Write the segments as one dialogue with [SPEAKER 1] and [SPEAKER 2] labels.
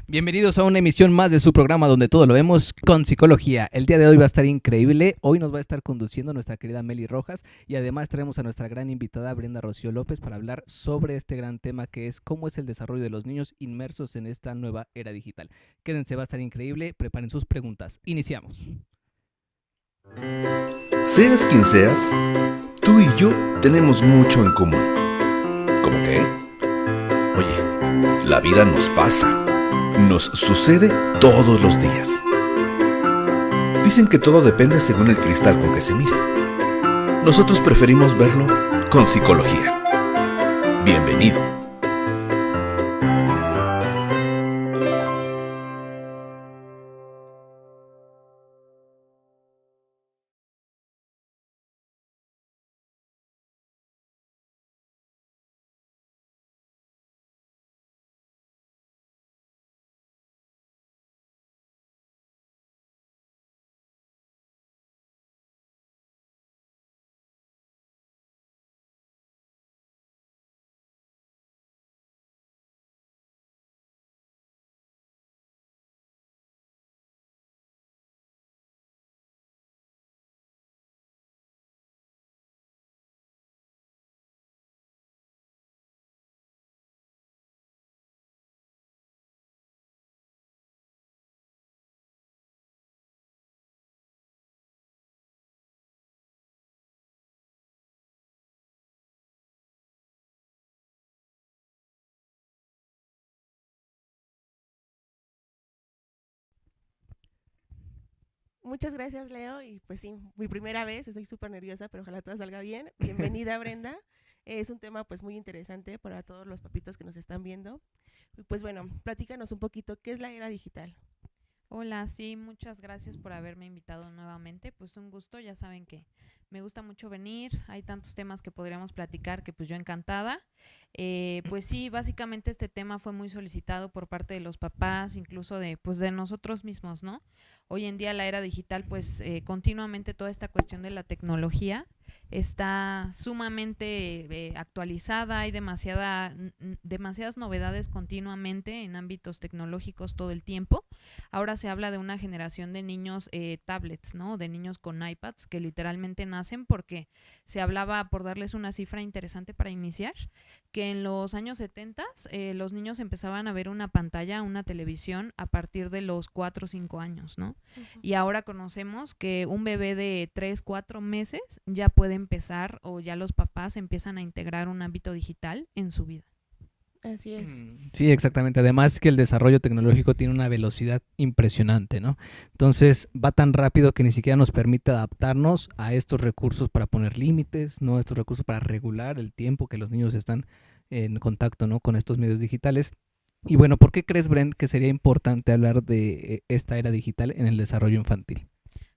[SPEAKER 1] Bienvenidos a una emisión más de su programa donde todo lo vemos con psicología. El día de hoy va a estar increíble. Hoy nos va a estar conduciendo nuestra querida Meli Rojas y además traemos a nuestra gran invitada Brenda Rocío López para hablar sobre este gran tema que es cómo es el desarrollo de los niños inmersos en esta nueva era digital. Quédense, va a estar increíble. Preparen sus preguntas. Iniciamos.
[SPEAKER 2] Seas quien seas, tú y yo tenemos mucho en común. ¿Cómo qué? Oye, la vida nos pasa. Nos sucede todos los días. Dicen que todo depende según el cristal con que se mire. Nosotros preferimos verlo con psicología. Bienvenido.
[SPEAKER 3] Muchas gracias, Leo. Y pues sí, mi primera vez, estoy súper nerviosa, pero ojalá todo salga bien. Bienvenida, Brenda. Es un tema pues muy interesante para todos los papitos que nos están viendo. Y pues bueno, platícanos un poquito, ¿qué es la era digital?
[SPEAKER 4] Hola, sí, muchas gracias por haberme invitado nuevamente. Pues un gusto, ya saben que me gusta mucho venir. Hay tantos temas que podríamos platicar que pues yo encantada. Pues sí, básicamente este tema fue muy solicitado por parte de los papás, incluso de pues de nosotros mismos, ¿no? Hoy en día la era digital, pues continuamente toda esta cuestión de la tecnología está sumamente actualizada, hay demasiadas novedades continuamente en ámbitos tecnológicos todo el tiempo. Ahora se habla de una generación de niños tablets, ¿no? De niños con iPads que literalmente nacen porque se hablaba, por darles una cifra interesante para iniciar, que en los años 70 los niños empezaban a ver una pantalla, una televisión a partir de los 4 o 5 años, ¿no? Y ahora conocemos que un bebé de 3, 4 meses ya puede empezar o ya los papás empiezan a integrar un ámbito digital en su vida.
[SPEAKER 3] Así es.
[SPEAKER 1] Sí, exactamente. Además que el desarrollo tecnológico tiene una velocidad impresionante, ¿no? Entonces va tan rápido que ni siquiera nos permite adaptarnos a estos recursos para poner límites, ¿no? Estos recursos para regular el tiempo que los niños están en contacto, ¿no? Con estos medios digitales. Y bueno, ¿por qué crees, Brent, que sería importante hablar de esta era digital en el desarrollo infantil?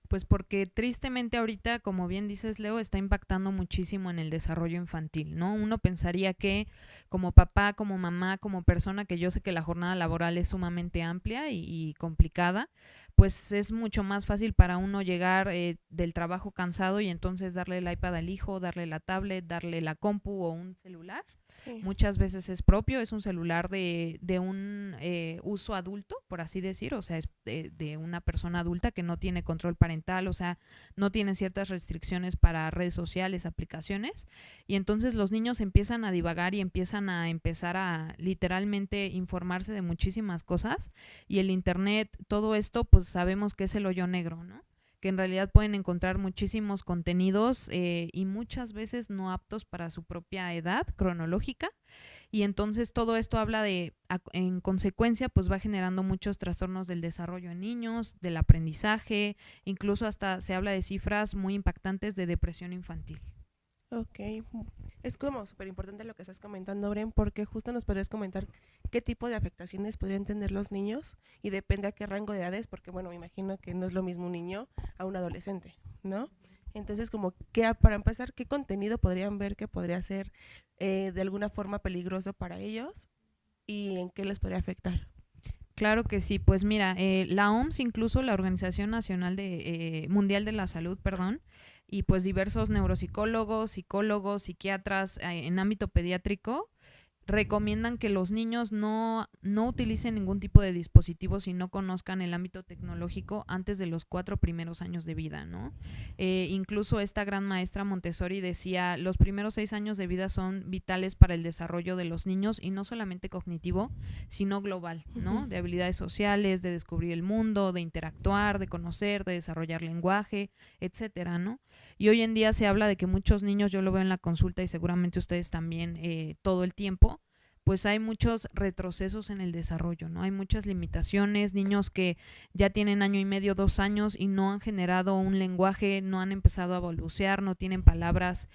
[SPEAKER 4] Pues porque tristemente ahorita, como bien dices, Leo, está impactando muchísimo en el desarrollo infantil, ¿no? Uno pensaría que como papá, como mamá, como persona, que yo sé que la jornada laboral es sumamente amplia y complicada, pues es mucho más fácil para uno llegar del trabajo cansado y entonces darle el iPad al hijo, darle la tablet, darle la compu o un celular.
[SPEAKER 3] Sí.
[SPEAKER 4] Muchas veces es propio, es un celular de un uso adulto, por así decir, o sea, es de una persona adulta que no tiene control parental, o sea, no tiene ciertas restricciones para redes sociales, aplicaciones, y entonces los niños empiezan a divagar y empiezan a empezar a literalmente informarse de muchísimas cosas, y el internet, todo esto, pues sabemos que es el hoyo negro, ¿no? Que en realidad pueden encontrar muchísimos contenidos y muchas veces no aptos para su propia edad cronológica, y entonces todo esto habla de, en consecuencia, pues va generando muchos trastornos del desarrollo en niños, del aprendizaje, incluso hasta se habla de cifras muy impactantes de depresión infantil.
[SPEAKER 3] Ok, es como súper importante lo que estás comentando, Bren, porque justo nos podrías comentar qué tipo de afectaciones podrían tener los niños y depende a qué rango de edades, porque bueno, me imagino que no es lo mismo un niño a un adolescente, ¿no? Entonces, como que para empezar, ¿qué contenido podrían ver que podría ser de alguna forma peligroso para ellos y en qué les podría afectar?
[SPEAKER 4] Claro que sí, pues mira, la OMS, incluso la Organización Nacional Mundial de la Salud, perdón, y pues diversos neuropsicólogos, psicólogos, psiquiatras en ámbito pediátrico recomiendan que los niños no utilicen ningún tipo de dispositivo si no conozcan el ámbito tecnológico antes de los 4 primeros años de vida, ¿no? Incluso esta gran maestra Montessori decía, los primeros 6 años de vida son vitales para el desarrollo de los niños, y no solamente cognitivo, sino global, ¿no? De habilidades sociales, de descubrir el mundo, de interactuar, de conocer, de desarrollar lenguaje, etcétera, ¿no? Y hoy en día se habla de que muchos niños, yo lo veo en la consulta y seguramente ustedes también todo el tiempo, pues hay muchos retrocesos en el desarrollo, ¿no? Hay muchas limitaciones, niños que ya tienen 1 año y medio, 2 años y no han generado un lenguaje, no han empezado a balbucear, no tienen palabras,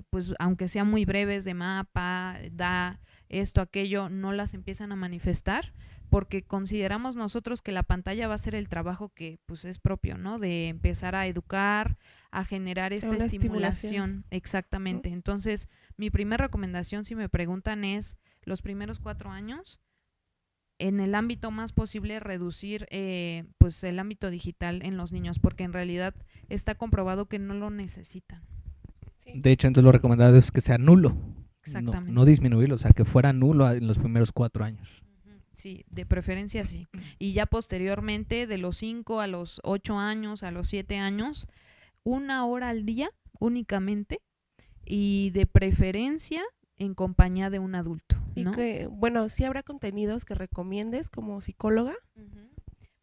[SPEAKER 4] pues aunque sean muy breves, de mapa, da, esto, aquello, no las empiezan a manifestar, porque consideramos nosotros que la pantalla va a ser el trabajo que pues es propio, ¿no? De empezar a educar, a generar esta
[SPEAKER 3] Una
[SPEAKER 4] estimulación. Exactamente. Entonces, mi primera recomendación, si me preguntan, es los primeros 4 años, en el ámbito más posible, reducir pues el ámbito digital en los niños, porque en realidad está comprobado que no lo necesitan.
[SPEAKER 3] Sí.
[SPEAKER 1] De hecho, entonces lo recomendado es que sea nulo.
[SPEAKER 4] Exactamente.
[SPEAKER 1] No disminuirlo, o sea, que fuera nulo en los primeros 4 años.
[SPEAKER 4] Sí, de preferencia sí. Y ya posteriormente, de los 5 a los 8 años, a los 7 años, 1 hora al día únicamente, y de preferencia en compañía de un adulto, ¿no?
[SPEAKER 3] Y que, bueno, sí habrá contenidos que recomiendes como psicóloga.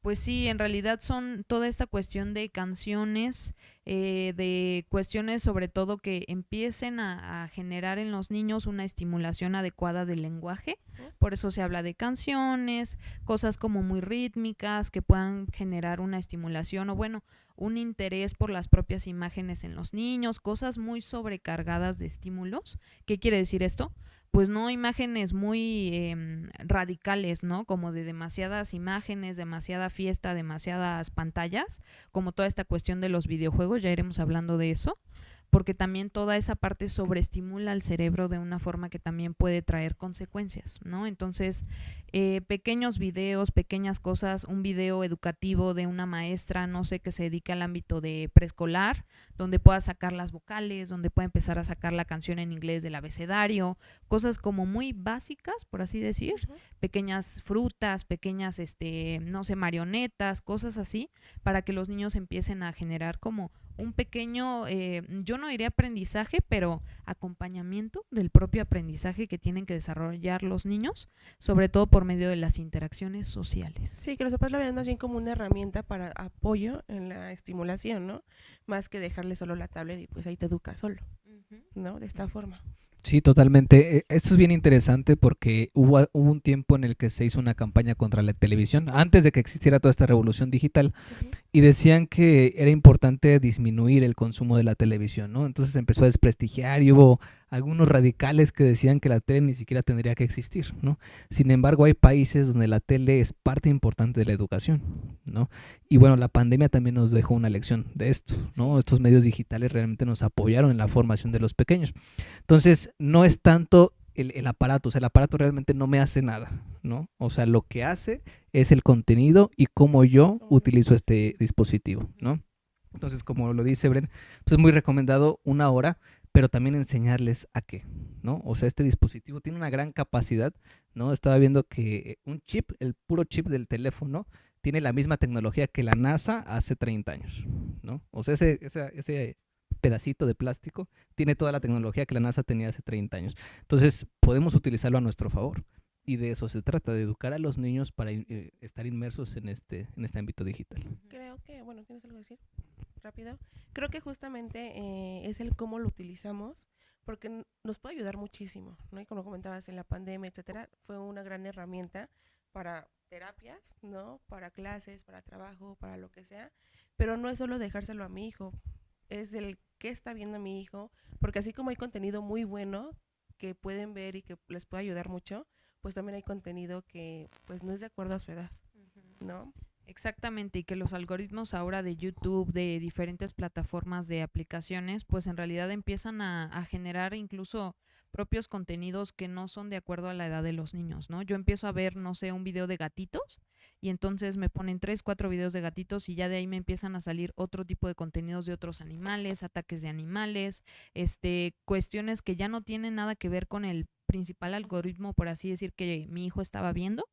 [SPEAKER 4] Pues sí, en realidad son toda esta cuestión de canciones, de cuestiones sobre todo que empiecen a generar en los niños una estimulación adecuada del lenguaje. Por eso se habla de canciones, cosas como muy rítmicas que puedan generar una estimulación o bueno, un interés por las propias imágenes en los niños, cosas muy sobrecargadas de estímulos. ¿Qué quiere decir esto? Pues no imágenes muy radicales, ¿no? Como de demasiadas imágenes, demasiada fiesta, demasiadas pantallas, como toda esta cuestión de los videojuegos, ya iremos hablando de eso, porque también toda esa parte sobreestimula al cerebro de una forma que también puede traer consecuencias, ¿no? Entonces, pequeños videos, pequeñas cosas, un video educativo de una maestra, no sé, que se dedique al ámbito de preescolar, donde pueda sacar las vocales, donde pueda empezar a sacar la canción en inglés del abecedario, cosas como muy básicas, por así decir, pequeñas frutas, pequeñas, no sé, marionetas, cosas así, para que los niños empiecen a generar como un pequeño, yo no diría aprendizaje, pero acompañamiento del propio aprendizaje que tienen que desarrollar los niños, sobre todo por medio de las interacciones sociales.
[SPEAKER 3] Sí, que los papás lo vean más bien como una herramienta para apoyo en la estimulación, ¿no? Más que dejarle solo la tablet y pues ahí te educa solo, ¿no? De esta forma.
[SPEAKER 1] Sí, totalmente. Esto es bien interesante porque hubo un tiempo en el que se hizo una campaña contra la televisión, antes de que existiera toda esta revolución digital, y decían que era importante disminuir el consumo de la televisión, ¿no? Entonces se empezó a desprestigiar y hubo algunos radicales que decían que la tele ni siquiera tendría que existir, ¿no? Sin embargo, hay países donde la tele es parte importante de la educación, ¿no? Y bueno, la pandemia también nos dejó una lección de esto, ¿no? Estos medios digitales realmente nos apoyaron en la formación de los pequeños. Entonces, no es tanto el aparato, o sea, el aparato realmente no me hace nada, ¿no? O sea, lo que hace es el contenido y cómo yo utilizo este dispositivo, ¿no? Entonces, como lo dice Bren, pues es muy recomendado 1 hora, pero también enseñarles a qué, ¿no? O sea, este dispositivo tiene una gran capacidad, ¿no? Estaba viendo que un chip, el puro chip del teléfono, tiene la misma tecnología que la NASA hace 30 años, ¿no? O sea, ese pedacito de plástico tiene toda la tecnología que la NASA tenía hace 30 años. Entonces, podemos utilizarlo a nuestro favor. Y de eso se trata, de educar a los niños para estar inmersos en este ámbito digital.
[SPEAKER 3] Creo que, bueno, ¿tienes algo que decir? Rápido. Creo que justamente es el cómo lo utilizamos, porque nos puede ayudar muchísimo, ¿no? Y como comentabas, en la pandemia, etcétera, fue una gran herramienta para terapias, ¿no? Para clases, para trabajo, para lo que sea, pero no es solo dejárselo a mi hijo, es el qué está viendo mi hijo, porque así como hay contenido muy bueno que pueden ver y que les puede ayudar mucho, pues también hay contenido que pues no es de acuerdo a su edad, ¿no?
[SPEAKER 4] Exactamente, y que los algoritmos ahora de YouTube, de diferentes plataformas de aplicaciones, pues en realidad empiezan a generar incluso propios contenidos que no son de acuerdo a la edad de los niños, ¿no? Yo empiezo a ver, no sé, un video de gatitos y entonces me ponen 3, 4 videos de gatitos y ya de ahí me empiezan a salir otro tipo de contenidos de otros animales, ataques de animales, cuestiones que ya no tienen nada que ver con el principal algoritmo, por así decir, que mi hijo estaba viendo.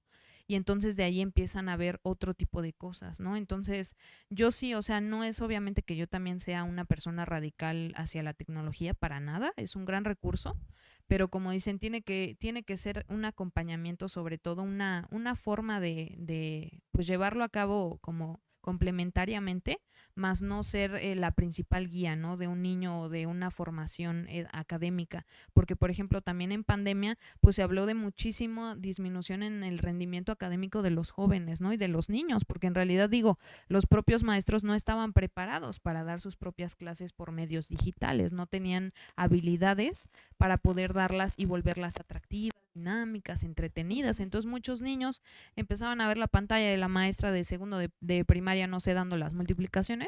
[SPEAKER 4] Y entonces de ahí empiezan a ver otro tipo de cosas, ¿no? Entonces, yo sí, o sea, no es obviamente que yo también sea una persona radical hacia la tecnología, para nada, es un gran recurso, pero como dicen, tiene que ser un acompañamiento, sobre todo una forma de pues llevarlo a cabo como complementariamente, más no ser la principal guía, ¿no? De un niño o de una formación académica, porque por ejemplo también en pandemia pues se habló de muchísima disminución en el rendimiento académico de los jóvenes, ¿no? Y de los niños, porque en realidad digo, los propios maestros no estaban preparados para dar sus propias clases por medios digitales, no tenían habilidades para poder darlas y volverlas atractivas, dinámicas, entretenidas. Entonces muchos niños empezaban a ver la pantalla de la maestra de segundo de primaria, no sé, dando las multiplicaciones,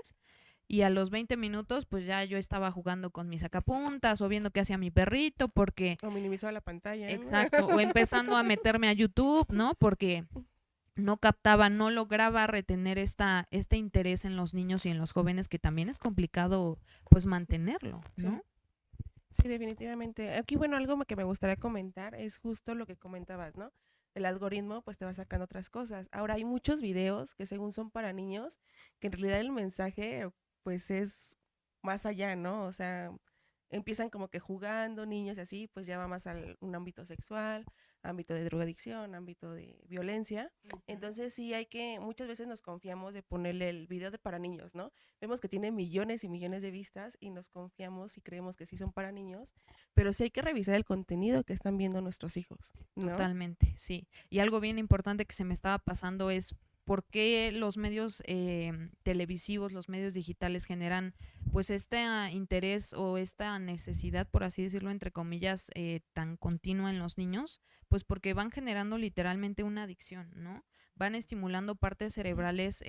[SPEAKER 4] y a los 20 minutos pues ya yo estaba jugando con mis sacapuntas o viendo qué hacía mi perrito, porque
[SPEAKER 3] O minimizaba la pantalla, ¿no?
[SPEAKER 4] exacto, o empezando a meterme a YouTube, ¿no? Porque no captaba, no lograba retener este interés en los niños y en los jóvenes, que también es complicado pues mantenerlo, ¿no?
[SPEAKER 3] Sí, definitivamente. Aquí, bueno, algo que me gustaría comentar es justo lo que comentabas, ¿no? El algoritmo pues te va sacando otras cosas. Ahora hay muchos videos que según son para niños, que en realidad el mensaje pues es más allá, ¿no? O sea, empiezan como que jugando niños y así, pues ya va más al un ámbito sexual, ámbito de drogadicción, ámbito de violencia. Entonces sí hay que, muchas veces nos confiamos de ponerle el video de para niños, ¿no? Vemos que tiene millones y millones de vistas y nos confiamos y creemos que sí son para niños, pero sí hay que revisar el contenido que están viendo nuestros hijos, ¿no?
[SPEAKER 4] Totalmente, sí. Y algo bien importante que se me estaba pasando es por qué los medios televisivos, los medios digitales generan pues este interés o esta necesidad, por así decirlo, entre comillas, tan continua en los niños, pues porque van generando literalmente una adicción, ¿no? Van estimulando partes cerebrales,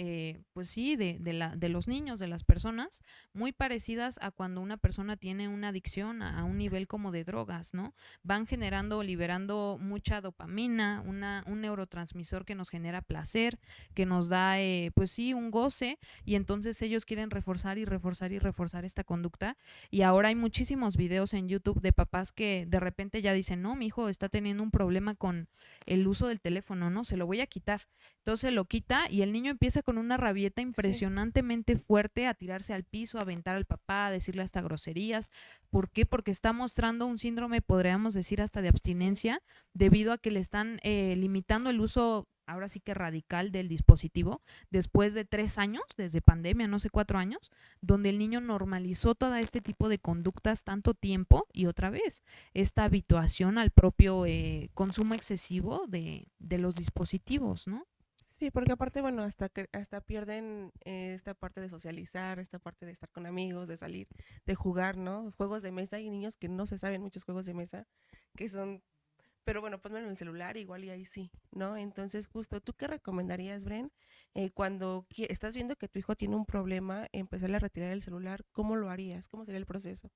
[SPEAKER 4] pues sí, de los niños, de las personas, muy parecidas a cuando una persona tiene una adicción a un nivel como de drogas, ¿no? Van generando, liberando mucha dopamina, un neurotransmisor que nos genera placer, que nos da, pues sí, un goce, y entonces ellos quieren reforzar y reforzar y reforzar esta conducta. Y ahora hay muchísimos videos en YouTube de papás que de repente ya dicen, no, mi hijo está teniendo un problema con el uso del teléfono, ¿no? Se lo voy a quitar. Entonces lo quita y el niño empieza con una rabieta impresionantemente fuerte a tirarse al piso, a aventar al papá, a decirle hasta groserías. ¿Por qué? Porque está mostrando un síndrome, podríamos decir, hasta de abstinencia, debido a que le están limitando el uso, ahora sí que radical, del dispositivo, después de 3 años, desde pandemia, no sé, 4 años, donde el niño normalizó todo este tipo de conductas tanto tiempo, y otra vez, esta habituación al propio consumo excesivo de los dispositivos, ¿no?
[SPEAKER 3] Sí, porque aparte, bueno, hasta pierden esta parte de socializar, esta parte de estar con amigos, de salir, de jugar, ¿no? Juegos de mesa, hay niños que no se saben muchos juegos de mesa, que son, pero bueno, ponme en el celular igual y ahí sí, ¿no? Entonces, justo, ¿tú qué recomendarías, Bren? Cuando estás viendo que tu hijo tiene un problema, empezarle a retirar el celular, ¿cómo lo harías? ¿Cómo sería el proceso?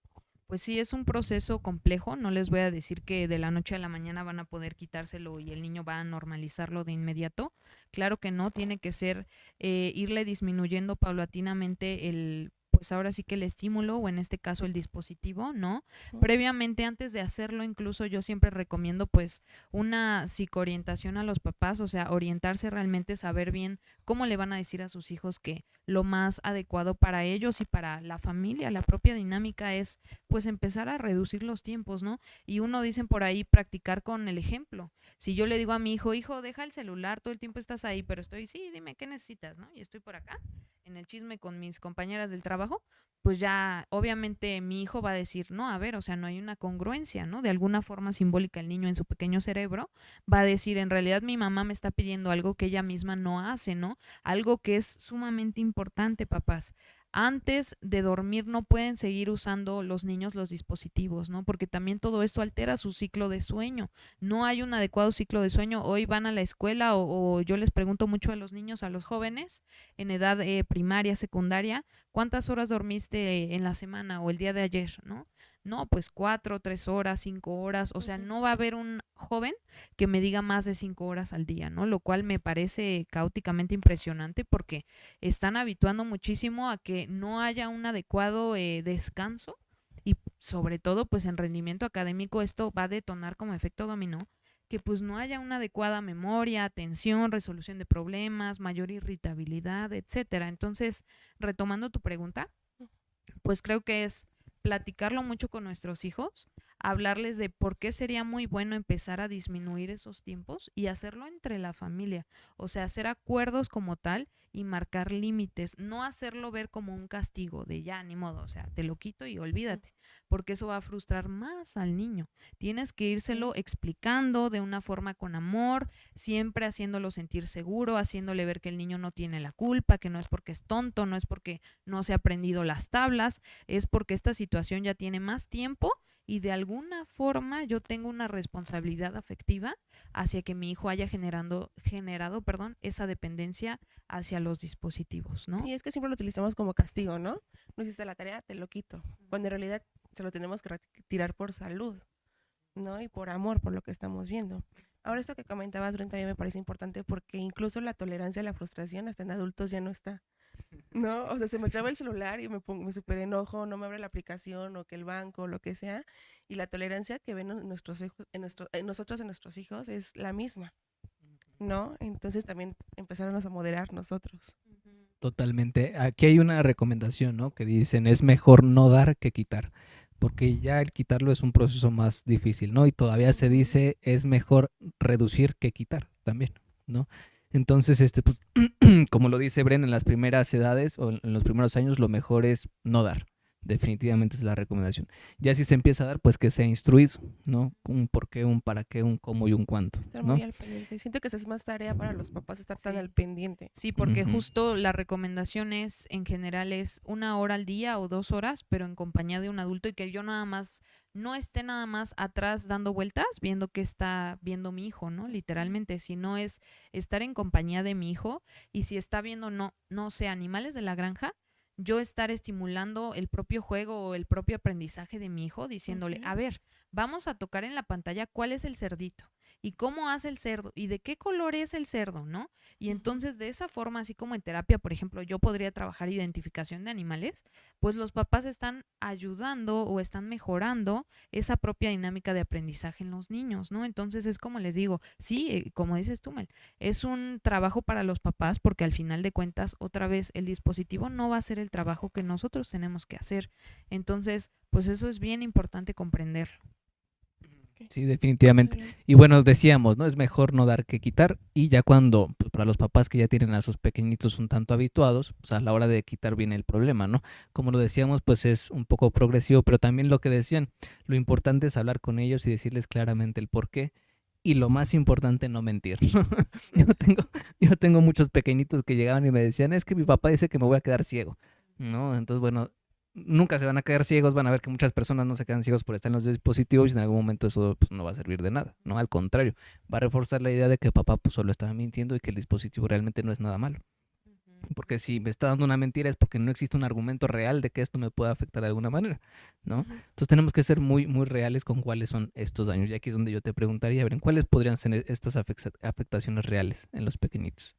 [SPEAKER 4] Pues sí, es un proceso complejo. No les voy a decir que de la noche a la mañana van a poder quitárselo y el niño va a normalizarlo de inmediato. Claro que no, tiene que ser irle disminuyendo paulatinamente pues ahora sí que el estímulo, o en este caso el dispositivo, ¿no? Previamente, antes de hacerlo, incluso yo siempre recomiendo pues una psicoorientación a los papás, o sea, orientarse realmente, saber bien cómo le van a decir a sus hijos que lo más adecuado para ellos y para la familia, la propia dinámica, es pues empezar a reducir los tiempos, ¿no? Y uno, dicen por ahí, practicar con el ejemplo. Si yo le digo a mi hijo, hijo, deja el celular, todo el tiempo estás ahí, pero estoy, sí, dime qué necesitas, ¿no? Y estoy por acá, en el chisme con mis compañeras del trabajo, pues ya obviamente mi hijo va a decir, no, a ver, o sea, no hay una congruencia, ¿no? De alguna forma simbólica, el niño en su pequeño cerebro va a decir, en realidad mi mamá me está pidiendo algo que ella misma no hace, ¿no? Algo que es sumamente importante, papás. Antes de dormir no pueden seguir usando los niños los dispositivos, ¿no? Porque también todo esto altera su ciclo de sueño. No hay un adecuado ciclo de sueño. Hoy van a la escuela o yo les pregunto mucho a los niños, a los jóvenes en edad primaria, secundaria, ¿cuántas horas dormiste en la semana o el día de ayer, ¿no? No, pues 4, 3 horas, 5 horas. O sea, no va a haber un joven que me diga más de 5 horas al día, ¿no? Lo cual me parece caóticamente impresionante, porque están habituando muchísimo a que no haya un adecuado descanso, y sobre todo pues en rendimiento académico esto va a detonar como efecto dominó que pues no haya una adecuada memoria, atención, resolución de problemas, mayor irritabilidad, etcétera. Entonces, retomando tu pregunta, pues creo que es platicarlo mucho con nuestros hijos, hablarles de por qué sería muy bueno empezar a disminuir esos tiempos y hacerlo entre la familia, o sea, hacer acuerdos como tal y marcar límites, no hacerlo ver como un castigo de ya, ni modo, o sea, te lo quito y olvídate, porque eso va a frustrar más al niño. Tienes que írselo explicando de una forma con amor, siempre haciéndolo sentir seguro, haciéndole ver que el niño no tiene la culpa, que no es porque es tonto, no es porque no se ha aprendido las tablas, es porque esta situación ya tiene más tiempo y de alguna forma yo tengo una responsabilidad afectiva hacia que mi hijo haya generado, perdón, esa dependencia hacia los dispositivos, ¿no?
[SPEAKER 3] Sí, es que siempre lo utilizamos como castigo, ¿no? No hiciste la tarea, te lo quito. Cuando en realidad se lo tenemos que retirar por salud, ¿no? Y por amor, por lo que estamos viendo. Ahora, esto que comentabas, Bren, también me parece importante porque incluso la tolerancia a la frustración hasta en adultos ya no está, ¿no? O sea, se me traba el celular y me super enojo, no me abre la aplicación o que el banco o lo que sea, y la tolerancia que ven en nuestros hijos, en nosotros, en nuestros hijos, es la misma, ¿no? Entonces también empezaron a moderar nosotros.
[SPEAKER 1] Totalmente. Aquí hay una recomendación, ¿no? Que dicen, es mejor no dar que quitar, porque ya el quitarlo es un proceso más difícil, ¿no? Y todavía se dice, es mejor reducir que quitar también, ¿no? Entonces, pues, como lo dice Bren, en las primeras edades o en los primeros años, lo mejor es no dar. Definitivamente es la recomendación. Ya si se empieza a dar, pues que sea instruido, ¿no? Un por qué, un para qué, un cómo y un cuánto,
[SPEAKER 3] Estar
[SPEAKER 1] ¿no?
[SPEAKER 3] muy al pendiente. Siento que esa es más tarea para los papás, estar tan
[SPEAKER 4] Sí.
[SPEAKER 3] al pendiente.
[SPEAKER 4] Sí, porque
[SPEAKER 1] Ujú.
[SPEAKER 4] justo la recomendación es, en general, es 1 hora al día o 2 horas, pero en compañía de un adulto y que yo nada más, no esté nada más atrás dando vueltas, viendo qué está viendo mi hijo, ¿no? Literalmente, sino es estar en compañía de mi hijo y si está viendo, no sé, animales de la granja, yo estar estimulando el propio juego o el propio aprendizaje de mi hijo, diciéndole,
[SPEAKER 3] Ujú.
[SPEAKER 4] a ver, vamos a tocar en la pantalla cuál es el cerdito y cómo hace el cerdo y de qué color es el cerdo, ¿no? Y entonces de esa forma, así como en terapia, por ejemplo, yo podría trabajar identificación de animales, pues los papás están ayudando o están mejorando esa propia dinámica de aprendizaje en los niños, ¿no? Entonces es como les digo, sí, como dices tú, Mel, es un trabajo para los papás porque al final de cuentas, otra vez, el dispositivo no va a hacer el trabajo que nosotros tenemos que hacer. Entonces, pues eso es bien importante comprenderlo.
[SPEAKER 1] Sí, definitivamente.
[SPEAKER 3] Muy bien.
[SPEAKER 1] Y bueno, decíamos, ¿no? Es mejor no dar que quitar. Y ya cuando, pues, para los papás que ya tienen a sus pequeñitos un tanto habituados, pues a la hora de quitar viene el problema, ¿no? Como lo decíamos, pues es un poco progresivo, pero también lo que decían, lo importante es hablar con ellos y decirles claramente el por qué. Y lo más importante, no mentir. Yo tengo muchos pequeñitos que llegaban y me decían, es que mi papá dice que me voy a quedar ciego, ¿no? Entonces, bueno, nunca se van a quedar ciegos, van a ver que muchas personas no se quedan ciegos por estar en los dispositivos y en algún momento eso pues, no va a servir de nada, ¿no? Al contrario, va a reforzar la idea de que papá pues solo estaba mintiendo y que el dispositivo realmente no es nada malo. Porque si me está dando una mentira es porque no existe un argumento real de que esto me pueda afectar de alguna manera, ¿no?
[SPEAKER 3] Ujú.
[SPEAKER 1] Entonces tenemos que ser muy, muy reales con cuáles son estos daños. Y aquí es donde yo te preguntaría, Bren, ¿cuáles podrían ser estas afectaciones reales en los pequeñitos?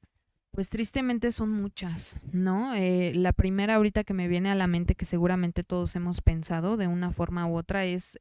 [SPEAKER 4] Pues tristemente son muchas, ¿no? La primera ahorita que me viene a la mente, que seguramente todos hemos pensado de una forma u otra, es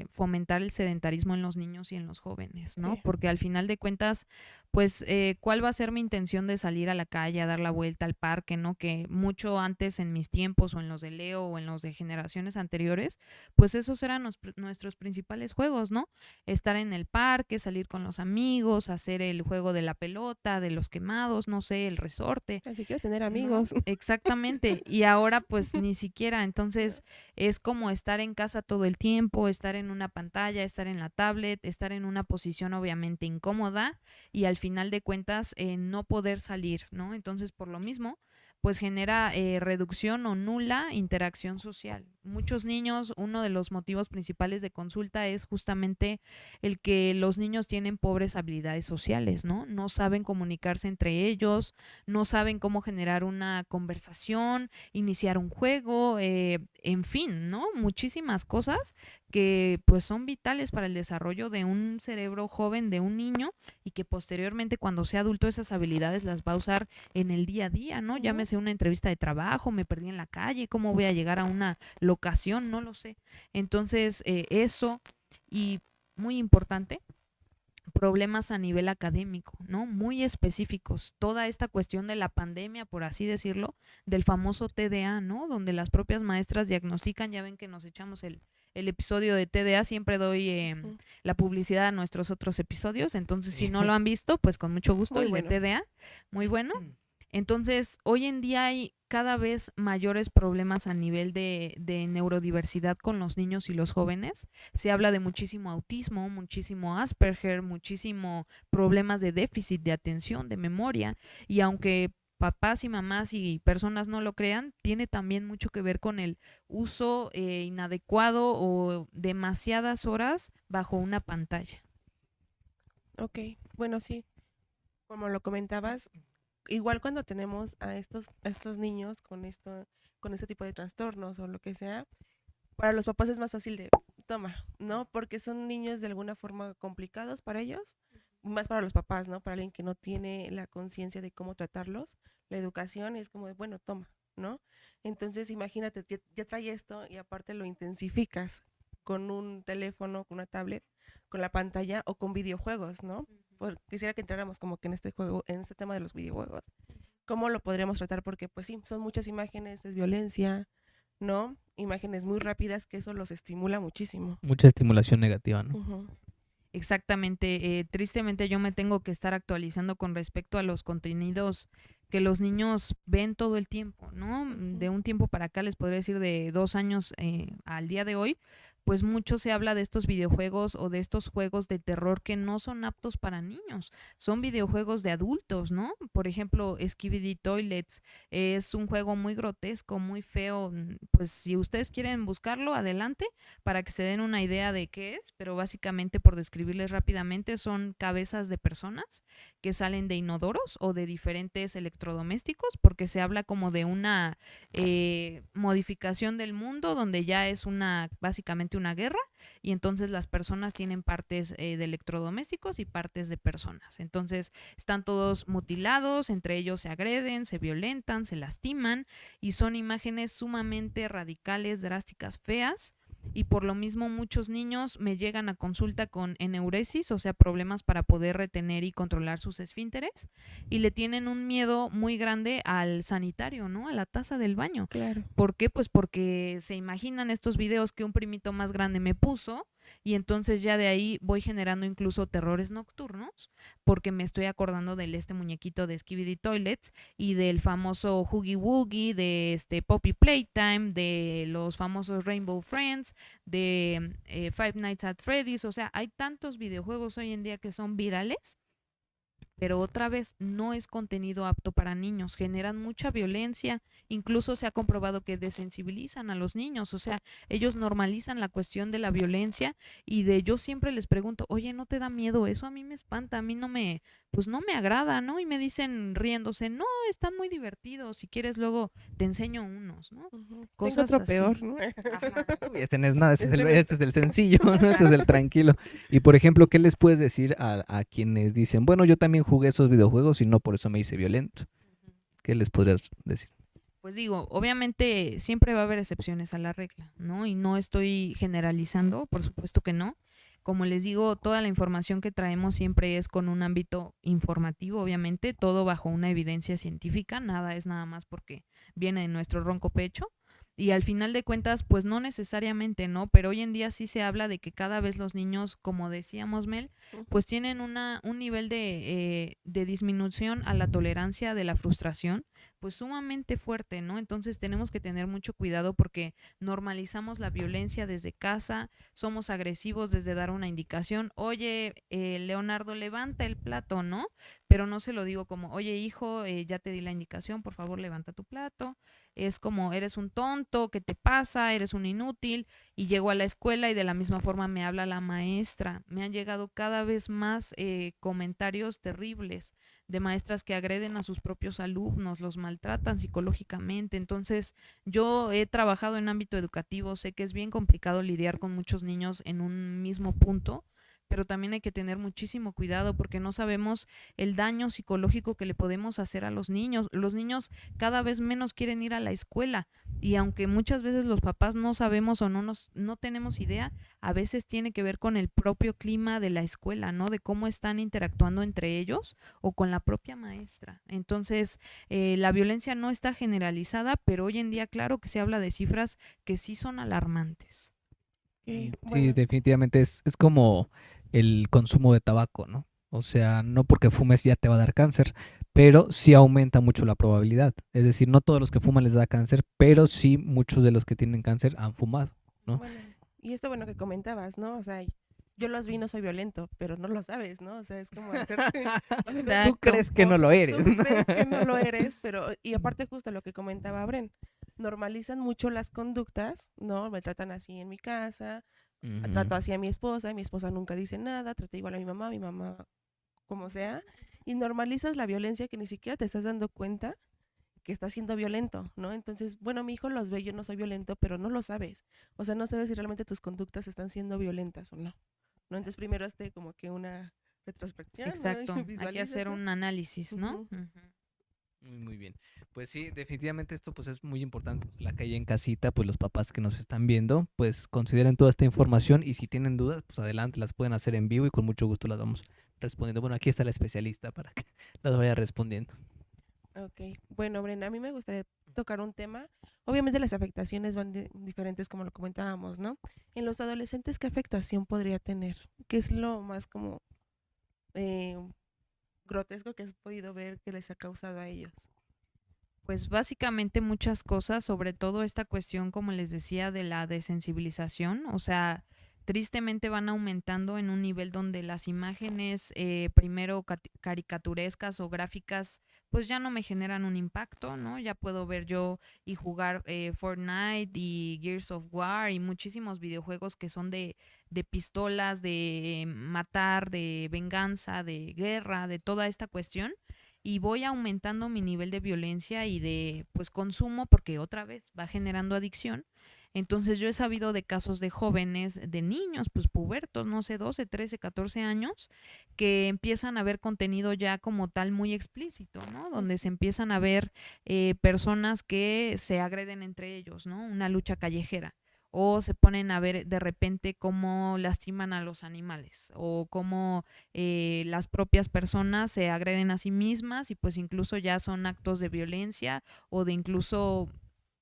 [SPEAKER 4] fomentar el sedentarismo en los niños y en los jóvenes, ¿no?
[SPEAKER 3] Sí.
[SPEAKER 4] Porque al final de cuentas, pues, ¿cuál va a ser mi intención de salir a la calle, a dar la vuelta al parque, ¿no? Que mucho antes en mis tiempos o en los de Leo o en los de generaciones anteriores, pues esos eran nuestros principales juegos, ¿no? Estar en el parque, salir con los amigos, hacer el juego de la pelota, de los quemados, no sé, el resorte.
[SPEAKER 3] Así quiero tener
[SPEAKER 4] ¿No?
[SPEAKER 3] amigos.
[SPEAKER 4] Exactamente. Y ahora pues ni siquiera. Entonces es como estar en casa todo el tiempo, estar en una pantalla, estar en la tablet, estar en una posición obviamente incómoda y al final de cuentas no poder salir, ¿no? Entonces por lo mismo pues genera reducción o nula interacción social. Muchos niños, uno de los motivos principales de consulta es justamente el que los niños tienen pobres habilidades sociales, ¿no? No saben comunicarse entre ellos, no saben cómo generar una conversación, iniciar un juego, en fin, ¿no? Muchísimas cosas que pues son vitales para el desarrollo de un cerebro joven, de un niño, y que posteriormente cuando sea adulto esas habilidades las va a usar en el día a día, ¿no? Llámese una entrevista de trabajo, me perdí en la calle, cómo voy a llegar a una locación, no lo sé. Entonces, eso, y muy importante, problemas a nivel académico, ¿no? Muy específicos. Toda esta cuestión de la pandemia, por así decirlo, del famoso TDA, ¿no? Donde las propias maestras diagnostican, ya ven que nos echamos el episodio de TDA, siempre doy la publicidad a nuestros otros episodios, entonces si no lo han visto, pues con mucho gusto,
[SPEAKER 3] Muy
[SPEAKER 4] el
[SPEAKER 3] bueno.
[SPEAKER 4] de TDA, muy bueno. Entonces, hoy en día hay cada vez mayores problemas a nivel de neurodiversidad con los niños y los jóvenes. Se habla de muchísimo autismo, muchísimo Asperger, muchísimo problemas de déficit de atención, de memoria. Y aunque papás y mamás y personas no lo crean, tiene también mucho que ver con el uso inadecuado o demasiadas horas bajo una pantalla.
[SPEAKER 3] Ok, bueno, sí, como lo comentabas, igual cuando tenemos a estos niños con este tipo de trastornos o lo que sea, para los papás es más fácil de toma, ¿no? Porque son niños de alguna forma complicados para ellos, más para los papás, ¿no? Para alguien que no tiene la conciencia de cómo tratarlos, la educación es como de, bueno, toma, ¿no? Entonces imagínate, ya trae esto y aparte lo intensificas con un teléfono, con una tablet, con la pantalla o con videojuegos, ¿no? Quisiera que entráramos como que en este juego, en este tema de los videojuegos. ¿Cómo lo podríamos tratar? Porque pues sí, son muchas imágenes, es violencia, ¿no? Imágenes muy rápidas que eso los estimula muchísimo.
[SPEAKER 1] Mucha estimulación negativa, ¿no?
[SPEAKER 3] Ujú.
[SPEAKER 4] Exactamente. Tristemente yo me tengo que estar actualizando con respecto a los contenidos que los niños ven todo el tiempo, ¿no? De un tiempo para acá, les podría decir de 2 años al día de hoy, pues mucho se habla de estos videojuegos o de estos juegos de terror que no son aptos para niños, son videojuegos de adultos, ¿no? Por ejemplo, Skibidi Toilets es un juego muy grotesco, muy feo, pues si ustedes quieren buscarlo, adelante, para que se den una idea de qué es, pero básicamente por describirles rápidamente son cabezas de personas que salen de inodoros o de diferentes electrodomésticos, porque se habla como de una modificación del mundo donde ya es básicamente una guerra, y entonces las personas tienen partes de electrodomésticos y partes de personas. Entonces están todos mutilados, entre ellos se agreden, se violentan, se lastiman, y son imágenes sumamente radicales, drásticas, feas. Y por lo mismo muchos niños me llegan a consulta con eneuresis, o sea, problemas para poder retener y controlar sus esfínteres, y le tienen un miedo muy grande al sanitario, ¿no? A la taza del baño.
[SPEAKER 3] Claro.
[SPEAKER 4] ¿Por qué? Pues porque se imaginan estos videos que un primito más grande me puso, y entonces ya de ahí voy generando incluso terrores nocturnos, porque me estoy acordando de este muñequito de Skibidi Toilets y del famoso Hoogie Woogie, de Poppy Playtime, de los famosos Rainbow Friends, de Five Nights at Freddy's. O sea, hay tantos videojuegos hoy en día que son virales, pero otra vez no es contenido apto para niños, generan mucha violencia, incluso se ha comprobado que desensibilizan a los niños, o sea, ellos normalizan la cuestión de la violencia, y yo siempre les pregunto, oye, ¿no te da miedo eso? A mí me espanta, a mí pues no me agrada, ¿no? Y me dicen riéndose, no, están muy divertidos, si quieres luego te enseño unos, ¿no?
[SPEAKER 3] Tengo
[SPEAKER 4] Cosas
[SPEAKER 3] otro
[SPEAKER 4] así.
[SPEAKER 3] peor, ¿no?
[SPEAKER 4] Ajá.
[SPEAKER 1] Uy, este no es nada,
[SPEAKER 3] Este no es-
[SPEAKER 1] este es del sencillo, ¿no? Este es del tranquilo. Y por ejemplo, ¿qué les puedes decir a quienes dicen, bueno, yo también jugué esos videojuegos y no por eso me hice violento? ¿Qué les podrías decir?
[SPEAKER 4] Pues digo, obviamente siempre va a haber excepciones a la regla, ¿no? Y no estoy generalizando, por supuesto que no. Como les digo, toda la información que traemos siempre es con un ámbito informativo, obviamente, todo bajo una evidencia científica, nada es nada más porque viene de nuestro ronco pecho. Y al final de cuentas, pues no necesariamente, ¿no? Pero hoy en día sí se habla de que cada vez los niños, como decíamos, Mel, pues tienen un nivel de disminución a la tolerancia de la frustración, pues sumamente fuerte, ¿no? Entonces tenemos que tener mucho cuidado porque normalizamos la violencia desde casa, somos agresivos desde dar una indicación, oye, Leonardo, levanta el plato, ¿no? Pero no se lo digo como, oye, hijo, ya te di la indicación, por favor, levanta tu plato. Es como, eres un tonto, ¿qué te pasa? Eres un inútil. Y llego a la escuela y de la misma forma me habla la maestra. Me han llegado cada vez más comentarios terribles de maestras que agreden a sus propios alumnos, los maltratan psicológicamente. Entonces, yo he trabajado en ámbito educativo, sé que es bien complicado lidiar con muchos niños en un mismo punto, pero también hay que tener muchísimo cuidado porque no sabemos el daño psicológico que le podemos hacer a los niños. Los niños cada vez menos quieren ir a la escuela y aunque muchas veces los papás no sabemos o no tenemos idea, a veces tiene que ver con el propio clima de la escuela, ¿no? De cómo están interactuando entre ellos o con la propia maestra. Entonces, la violencia no está generalizada, pero hoy en día, claro que se habla de cifras que sí son alarmantes.
[SPEAKER 3] Ok,
[SPEAKER 1] Sí,
[SPEAKER 3] bueno,
[SPEAKER 1] definitivamente es como el consumo de tabaco, ¿no? O sea, no porque fumes ya te va a dar cáncer, pero sí aumenta mucho la probabilidad. Es decir, no todos los que fuman les da cáncer, pero sí muchos de los que tienen cáncer han fumado, ¿no?
[SPEAKER 3] bueno, y esto bueno que comentabas, ¿no? O sea, yo los vi, no soy violento, pero no lo sabes, ¿no? O sea, es como hacerte...
[SPEAKER 1] Tú
[SPEAKER 4] Exacto.
[SPEAKER 1] crees que no lo eres,
[SPEAKER 3] Tú
[SPEAKER 1] ¿no?
[SPEAKER 3] crees que no lo eres, pero... Y aparte justo lo que comentaba Bren, normalizan mucho las conductas, ¿no? Me tratan así en mi casa, trato así a mi esposa nunca dice nada, trata igual a mi mamá como sea, y normalizas la violencia que ni siquiera te estás dando cuenta que está siendo violento, ¿no? Entonces, bueno, mi hijo los ve, yo no soy violento, pero no lo sabes. O sea, no sabes si realmente tus conductas están siendo violentas o no. ¿No? Entonces, primero hazte como que una retrospección, ¿no?
[SPEAKER 4] Exacto, hay que hacer
[SPEAKER 3] Visualízate.
[SPEAKER 4] un análisis, ¿no?
[SPEAKER 3] Ujú.
[SPEAKER 4] Ujú.
[SPEAKER 1] Muy bien. Pues sí, definitivamente esto pues es muy importante. La calle en casita, pues los papás que nos están viendo, pues consideren toda esta información y si tienen dudas, pues adelante, las pueden hacer en vivo y con mucho gusto las vamos respondiendo. Bueno, aquí está la especialista para que las vaya respondiendo.
[SPEAKER 3] Ok, bueno, Brenda, a mí me gustaría tocar un tema. Obviamente las afectaciones van diferentes, como lo comentábamos, ¿no? En los adolescentes, ¿qué afectación podría tener? ¿Qué es lo más como eh, grotesco que has podido ver que les ha causado a ellos?
[SPEAKER 4] Pues básicamente muchas cosas, sobre todo esta cuestión, como les decía, de la desensibilización, o sea, tristemente van aumentando en un nivel donde las imágenes, primero caricaturescas o gráficas, pues ya no me generan un impacto, ¿no? Ya puedo ver yo y jugar Fortnite y Gears of War y muchísimos videojuegos que son de pistolas, de matar, de venganza, de guerra, de toda esta cuestión y voy aumentando mi nivel de violencia y de pues consumo porque otra vez va generando adicción. Entonces yo he sabido de casos de jóvenes, de niños, pues pubertos, no sé, 12, 13, 14 años, que empiezan a ver contenido ya como tal muy explícito, ¿no? Donde se empiezan a ver personas que se agreden entre ellos, ¿no? Una lucha callejera o se ponen a ver de repente cómo lastiman a los animales o cómo las propias personas se agreden a sí mismas y pues incluso ya son actos de violencia o de incluso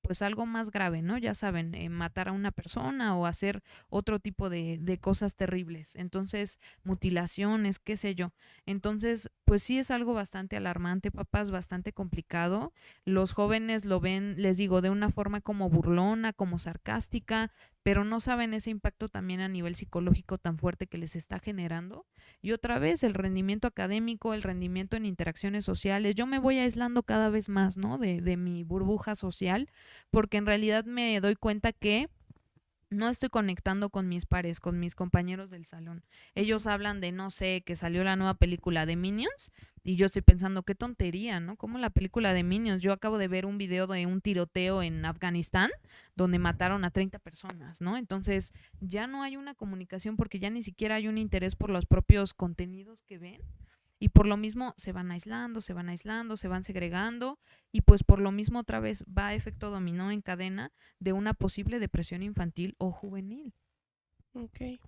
[SPEAKER 4] pues algo más grave, ¿no? Ya saben, matar a una persona o hacer otro tipo de cosas terribles. Entonces, mutilaciones, qué sé yo. Entonces, pues sí es algo bastante alarmante, papás, bastante complicado. Los jóvenes lo ven, les digo, de una forma como burlona, como sarcástica, pero no saben ese impacto también a nivel psicológico tan fuerte que les está generando. Y otra vez, el rendimiento académico, el rendimiento en interacciones sociales, yo me voy aislando cada vez más, ¿no? De mi burbuja social porque en realidad me doy cuenta que no estoy conectando con mis pares, con mis compañeros del salón. Ellos hablan de, no sé, que salió la nueva película de Minions y yo estoy pensando, qué tontería, ¿no? Como la película de Minions. Yo acabo de ver un video de un tiroteo en Afganistán donde mataron a 30 personas, ¿no? Entonces ya no hay una comunicación porque ya ni siquiera hay un interés por los propios contenidos que ven y por lo mismo se van aislando, se van aislando, se van segregando y pues por lo mismo otra vez va a efecto dominó en cadena de una posible depresión infantil o juvenil.
[SPEAKER 3] Ok.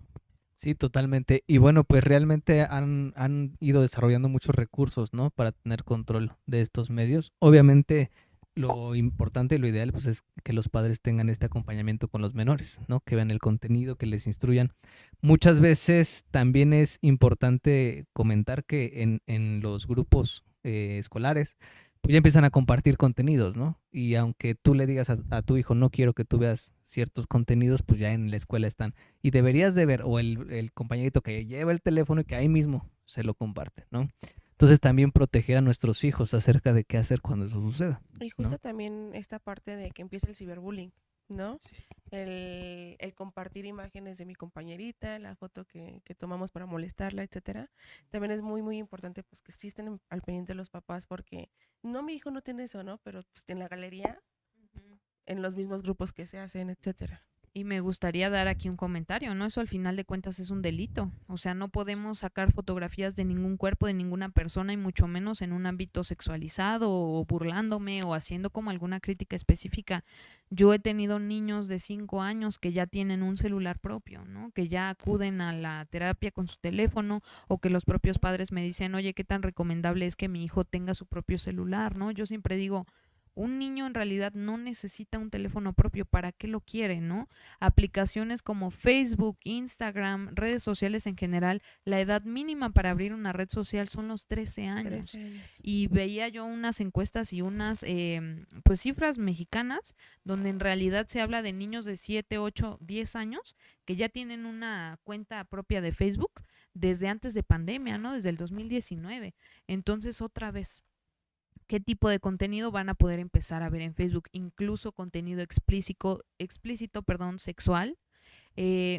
[SPEAKER 1] Sí, totalmente. Y bueno, pues realmente han ido desarrollando muchos recursos, ¿no? Para tener control de estos medios. Obviamente, lo importante y lo ideal, pues, es que los padres tengan este acompañamiento con los menores, ¿no? Que vean el contenido, que les instruyan. Muchas veces también es importante comentar que en los grupos escolares, pues ya empiezan a compartir contenidos, ¿no? Y aunque tú le digas a tu hijo, no quiero que tú veas ciertos contenidos, pues ya en la escuela están. Y deberías de ver, o el compañerito que lleva el teléfono y que ahí mismo se lo comparte, ¿no? Entonces también proteger a nuestros hijos acerca de qué hacer cuando eso suceda,
[SPEAKER 3] Y
[SPEAKER 1] ¿no?
[SPEAKER 3] justo también esta parte de que empieza el ciberbullying, ¿no? El compartir imágenes de mi compañerita, la foto que tomamos para molestarla, etcétera. También es muy, muy importante pues que sí estén al pendiente los papás porque no, mi hijo no tiene eso, ¿no? Pero pues en la galería,
[SPEAKER 4] Ujú.
[SPEAKER 3] en los mismos grupos que se hacen, etcétera.
[SPEAKER 4] Y me gustaría dar aquí un comentario, ¿no? Eso al final de cuentas es un delito. O sea, no podemos sacar fotografías de ningún cuerpo, de ninguna persona, y mucho menos en un ámbito sexualizado o burlándome o haciendo como alguna crítica específica. Yo he tenido niños de 5 años que ya tienen un celular propio, ¿no? Que ya acuden a la terapia con su teléfono o que los propios padres me dicen, oye, ¿qué tan recomendable es que mi hijo tenga su propio celular, ¿no? Yo siempre digo, un niño en realidad no necesita un teléfono propio, ¿para qué lo quiere, no? Aplicaciones como Facebook, Instagram, redes sociales en general, la edad mínima para abrir una red social son los 13
[SPEAKER 3] 13
[SPEAKER 4] años.
[SPEAKER 3] años.
[SPEAKER 4] Y veía yo unas encuestas y unas pues cifras mexicanas donde en realidad se habla de niños de 7, 8, 10 años que ya tienen una cuenta propia de Facebook desde antes de pandemia, ¿no? Desde el 2019. Entonces, otra vez, qué tipo de contenido van a poder empezar a ver en Facebook, incluso contenido explícito, perdón, sexual.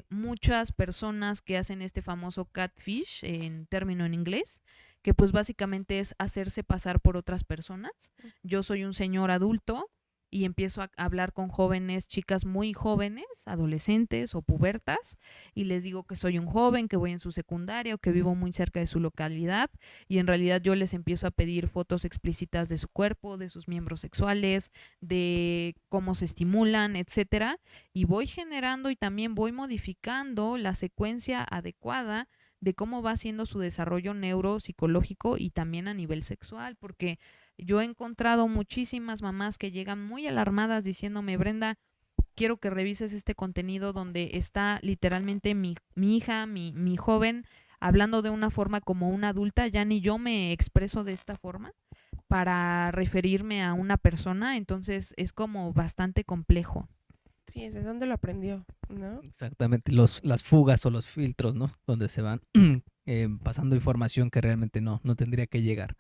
[SPEAKER 4] Muchas personas que hacen este famoso catfish, en término en inglés, que pues básicamente es hacerse pasar por otras personas. Yo soy un señor adulto y empiezo a hablar con jóvenes, chicas muy jóvenes, adolescentes o pubertas, y les digo que soy un joven, que voy en su secundaria o que vivo muy cerca de su localidad, y en realidad yo les empiezo a pedir fotos explícitas de su cuerpo, de sus miembros sexuales, de cómo se estimulan, etcétera, y voy generando y también voy modificando la secuencia adecuada de cómo va siendo su desarrollo neuropsicológico y también a nivel sexual, porque yo he encontrado muchísimas mamás que llegan muy alarmadas diciéndome, Brenda, quiero que revises este contenido donde está literalmente mi hija, mi joven, hablando de una forma como una adulta, ya ni yo me expreso de esta forma para referirme a una persona, entonces es como bastante complejo.
[SPEAKER 3] Sí, ¿desde dónde lo aprendió, no?
[SPEAKER 1] Exactamente, las fugas o los filtros, ¿no? Donde se van pasando información que realmente no tendría que llegar,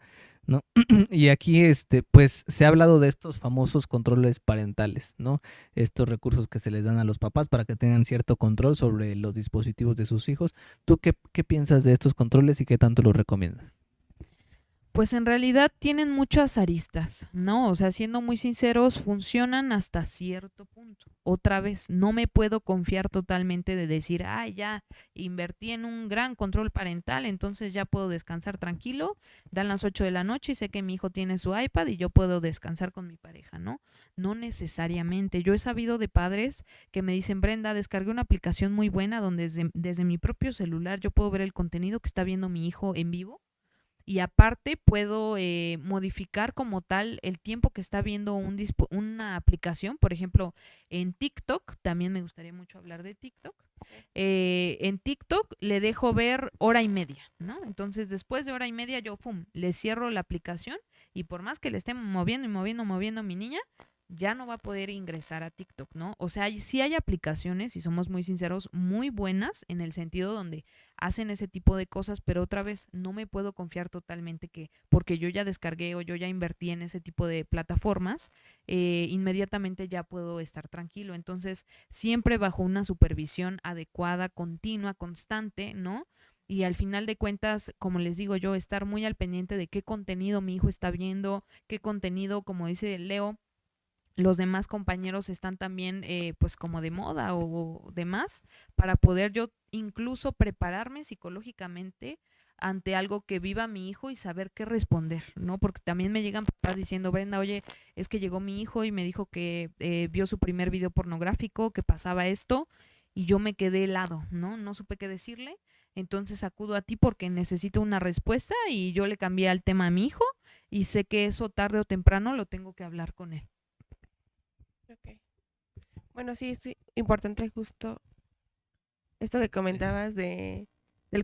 [SPEAKER 1] ¿no? Y aquí, pues, se ha hablado de estos famosos controles parentales, ¿no? Estos recursos que se les dan a los papás para que tengan cierto control sobre los dispositivos de sus hijos. ¿Tú qué piensas de estos controles y qué tanto los recomiendas?
[SPEAKER 4] Pues en realidad tienen muchas aristas, ¿no? O sea, siendo muy sinceros, funcionan hasta cierto punto. Otra vez, no me puedo confiar totalmente de decir, ay, ya invertí en un gran control parental, entonces ya puedo descansar tranquilo, dan las 8 de la noche y sé que mi hijo tiene su iPad y yo puedo descansar con mi pareja, ¿no? No necesariamente. Yo he sabido de padres que me dicen, Brenda, descargué una aplicación muy buena donde desde mi propio celular yo puedo ver el contenido que está viendo mi hijo en vivo y aparte puedo modificar como tal el tiempo que está viendo una aplicación. Por ejemplo, en TikTok, también me gustaría mucho hablar de TikTok.
[SPEAKER 3] Sí.
[SPEAKER 4] En TikTok le dejo ver hora y media, ¿no? Entonces después de hora y media yo, ¡pum!, le cierro la aplicación y por más que le esté moviendo y moviendo a mi niña, ya no va a poder ingresar a TikTok, ¿no? O sea, sí hay aplicaciones, y somos muy sinceros, muy buenas en el sentido donde hacen ese tipo de cosas, pero otra vez no me puedo confiar totalmente que porque yo ya descargué o yo ya invertí en ese tipo de plataformas, inmediatamente ya puedo estar tranquilo. Entonces, siempre bajo una supervisión adecuada, continua, constante, ¿no? Y al final de cuentas, como les digo yo, estar muy al pendiente de qué contenido mi hijo está viendo, qué contenido, como dice Leo, los demás compañeros están también pues como de moda o demás, para poder yo incluso prepararme psicológicamente ante algo que viva mi hijo y saber qué responder, ¿no? Porque también me llegan papás diciendo, Brenda, oye, es que llegó mi hijo y me dijo que vio su primer video pornográfico, que pasaba esto, y yo me quedé helado, ¿no? No supe qué decirle, entonces acudo a ti porque necesito una respuesta y yo le cambié el tema a mi hijo y sé que eso tarde o temprano lo tengo que hablar con él.
[SPEAKER 3] Ok. Bueno, sí, es importante justo esto que comentabas del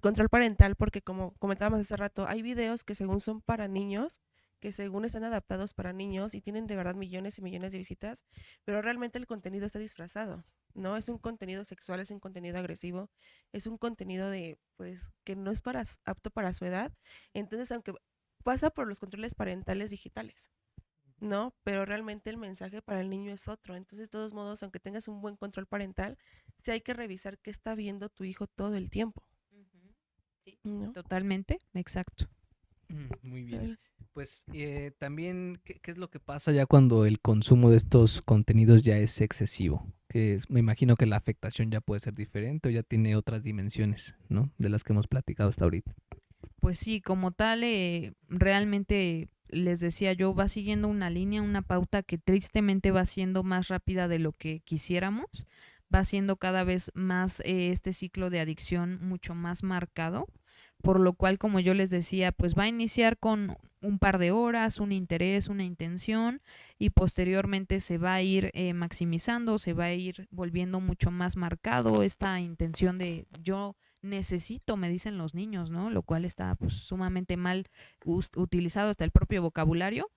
[SPEAKER 3] control parental, porque como comentábamos hace rato, hay videos que según son para niños, que según están adaptados para niños y tienen de verdad millones y millones de visitas, pero realmente el contenido está disfrazado, ¿no? Es un contenido sexual, es un contenido agresivo, es un contenido de, pues, que no es apto para su edad. Entonces, aunque pasa por los controles parentales digitales. ¿no? Pero realmente el mensaje para el niño es otro. Entonces, de todos modos, aunque tengas un buen control parental, sí hay que revisar qué está viendo tu hijo todo el tiempo,
[SPEAKER 4] Ujú. Sí,
[SPEAKER 3] ¿no?
[SPEAKER 4] totalmente, exacto.
[SPEAKER 1] Muy bien.
[SPEAKER 3] Vale.
[SPEAKER 1] Pues también, ¿qué es lo que pasa ya cuando el consumo de estos contenidos ya es excesivo? Me imagino que la afectación ya puede ser diferente o ya tiene otras dimensiones, ¿no? De las que hemos platicado hasta ahorita.
[SPEAKER 4] Pues sí, como tal, realmente les decía yo, va siguiendo una línea, una pauta que tristemente va siendo más rápida de lo que quisiéramos, va siendo cada vez más este ciclo de adicción mucho más marcado, por lo cual, como yo les decía, pues va a iniciar con un par de horas, un interés, una intención, y posteriormente se va a ir maximizando, se va a ir volviendo mucho más marcado esta intención de yo necesito, me dicen los niños, ¿no? Lo cual está pues sumamente mal utilizado hasta el propio vocabulario.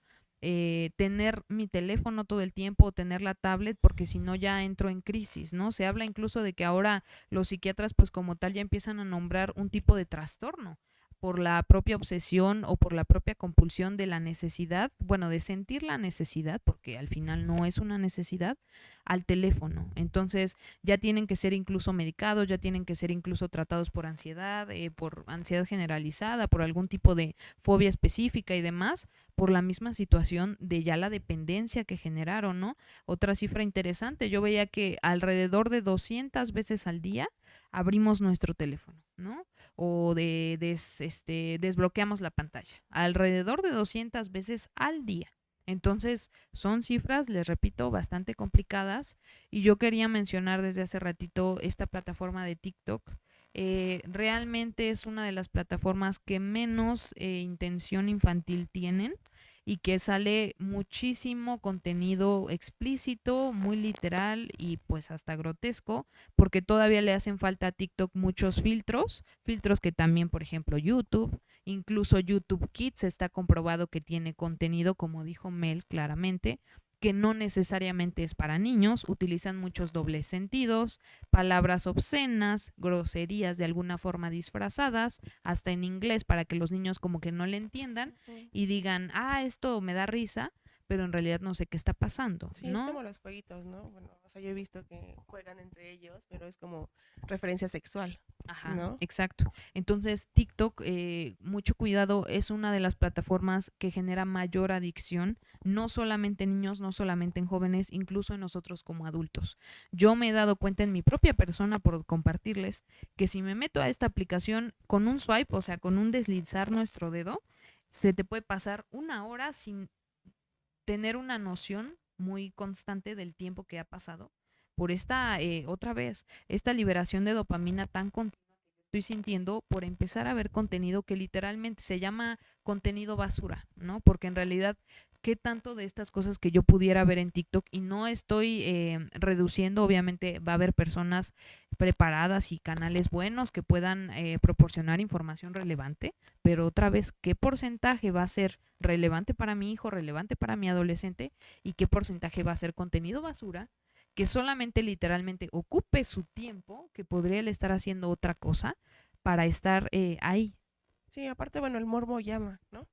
[SPEAKER 4] Tener mi teléfono todo el tiempo, tener la tablet, porque si no ya entro en crisis, ¿no? Se habla incluso de que ahora los psiquiatras pues como tal ya empiezan a nombrar un tipo de trastorno por la propia obsesión o por la propia compulsión de la necesidad, bueno, de sentir la necesidad, porque al final no es una necesidad, al teléfono. Entonces, ya tienen que ser incluso medicados, ya tienen que ser incluso tratados por ansiedad generalizada, por algún tipo de fobia específica y demás, por la misma situación de ya la dependencia que generaron, ¿no? Otra cifra interesante, yo veía que alrededor de 200 veces al día abrimos nuestro teléfono, ¿no? O desbloqueamos la pantalla, alrededor de 200 veces al día. Entonces, son cifras, les repito, bastante complicadas. Y yo quería mencionar desde hace ratito esta plataforma de TikTok. Realmente es una de las plataformas que menos intención infantil tienen y que sale muchísimo contenido explícito, muy literal y pues hasta grotesco, porque todavía le hacen falta a TikTok muchos filtros que también, por ejemplo, YouTube. Incluso YouTube Kids está comprobado que tiene contenido, como dijo Mel claramente, que no necesariamente es para niños, utilizan muchos dobles sentidos, palabras obscenas, groserías de alguna forma disfrazadas, hasta en inglés para que los niños como que no le entiendan
[SPEAKER 3] Ujú.
[SPEAKER 4] y digan, ah, esto me da risa, pero en realidad no sé qué está pasando,
[SPEAKER 3] Sí, es
[SPEAKER 4] ¿no?
[SPEAKER 3] como los jueguitos, ¿no? Bueno, o sea, yo he visto que juegan entre ellos, pero es como referencia sexual,
[SPEAKER 4] Ajá,
[SPEAKER 3] ¿no?
[SPEAKER 4] exacto. Entonces, TikTok, mucho cuidado, es una de las plataformas que genera mayor adicción, no solamente en niños, no solamente en jóvenes, incluso en nosotros como adultos. Yo me he dado cuenta en mi propia persona, por compartirles, que si me meto a esta aplicación con un swipe, o sea, con un deslizar nuestro dedo, se te puede pasar una hora sin tener una noción muy constante del tiempo que ha pasado por esta, otra vez, esta liberación de dopamina tan continua que estoy sintiendo por empezar a ver contenido que literalmente se llama contenido basura, ¿no? Porque en realidad, ¿qué tanto de estas cosas que yo pudiera ver en TikTok? Y no estoy reduciendo, obviamente va a haber personas preparadas y canales buenos que puedan proporcionar información relevante, pero otra vez, ¿qué porcentaje va a ser relevante para mi hijo, relevante para mi adolescente y qué porcentaje va a ser contenido basura que solamente literalmente ocupe su tiempo, que podría él estar haciendo otra cosa para estar ahí?
[SPEAKER 3] Sí, aparte, bueno, el morbo llama, ¿no?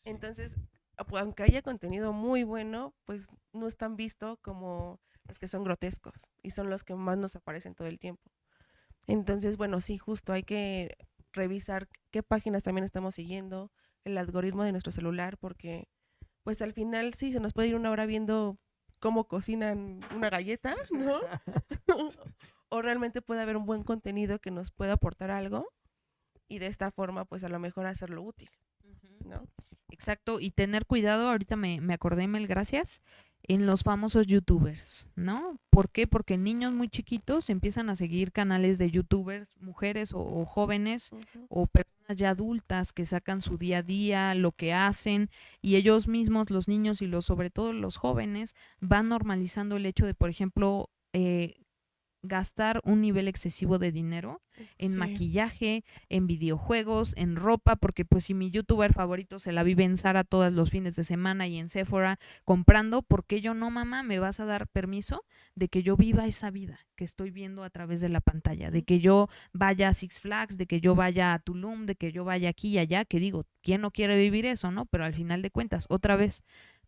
[SPEAKER 3] Entonces, aunque haya contenido muy bueno, pues no es tan visto como los que son grotescos y son los que más nos aparecen todo el tiempo. Entonces, bueno, sí, justo hay que revisar qué páginas también estamos siguiendo, el algoritmo de nuestro celular, porque pues al final sí, se nos puede ir una hora viendo cómo cocinan una galleta, ¿no? O realmente puede haber un buen contenido que nos pueda aportar algo y de esta forma pues a lo mejor hacerlo útil, ¿no?
[SPEAKER 4] Exacto, y tener cuidado, ahorita me acordé, Mel, gracias, en los famosos youtubers, ¿no? ¿Por qué? Porque niños muy chiquitos empiezan a seguir canales de youtubers, mujeres o jóvenes
[SPEAKER 3] Ujú.
[SPEAKER 4] o personas ya adultas que sacan su día a día, lo que hacen, y ellos mismos, los niños y los, sobre todo los jóvenes, van normalizando el hecho de, por ejemplo, gastar un nivel excesivo de dinero en
[SPEAKER 3] Sí.
[SPEAKER 4] maquillaje, en videojuegos, en ropa, porque pues si mi youtuber favorito se la vive en Zara todos los fines de semana y en Sephora comprando, ¿por qué yo no, mamá? ¿Me vas a dar permiso de que yo viva esa vida que estoy viendo a través de la pantalla? De que yo vaya a Six Flags, de que yo vaya a Tulum, de que yo vaya aquí y allá, que digo, ¿quién no quiere vivir eso, no? Pero al final de cuentas, otra vez,